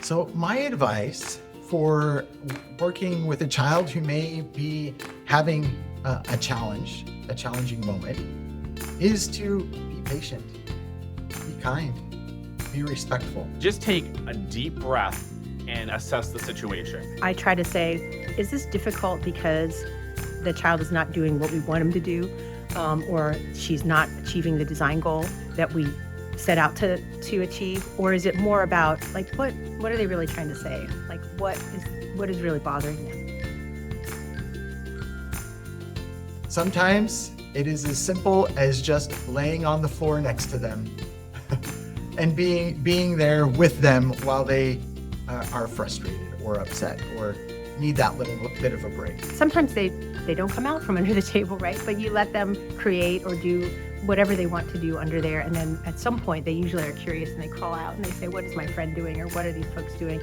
So my advice for working with a child who may be having a challenging moment, is to be patient, be kind, be respectful. Just take a deep breath and assess the situation. I try to say, is this difficult because the child is not doing what we want him to do, or she's not achieving the design goal that we set out to achieve? Or is it more about, like, what are they really trying to say? Like, what is really bothering them? Sometimes it is as simple as just laying on the floor next to them and being there with them while they are frustrated or upset or need that little bit of a break. Sometimes they don't come out from under the table, right? But you let them create or do whatever they want to do under there. And then at some point, they usually are curious and they crawl out and they say, what is my friend doing? Or what are these folks doing?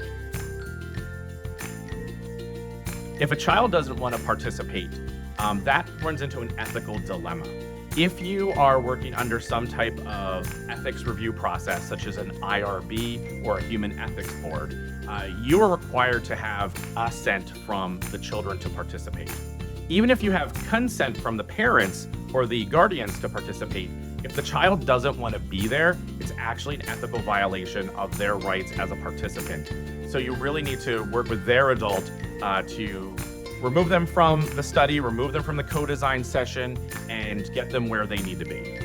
If a child doesn't want to participate, that runs into an ethical dilemma. If you are working under some type of ethics review process, such as an IRB or a human ethics board, you are required to have assent from the children to participate. Even if you have consent from the parents or the guardians to participate, if the child doesn't want to be there, it's actually an ethical violation of their rights as a participant. So you really need to work with their adult to remove them from the study, remove them from the co-design session, and get them where they need to be.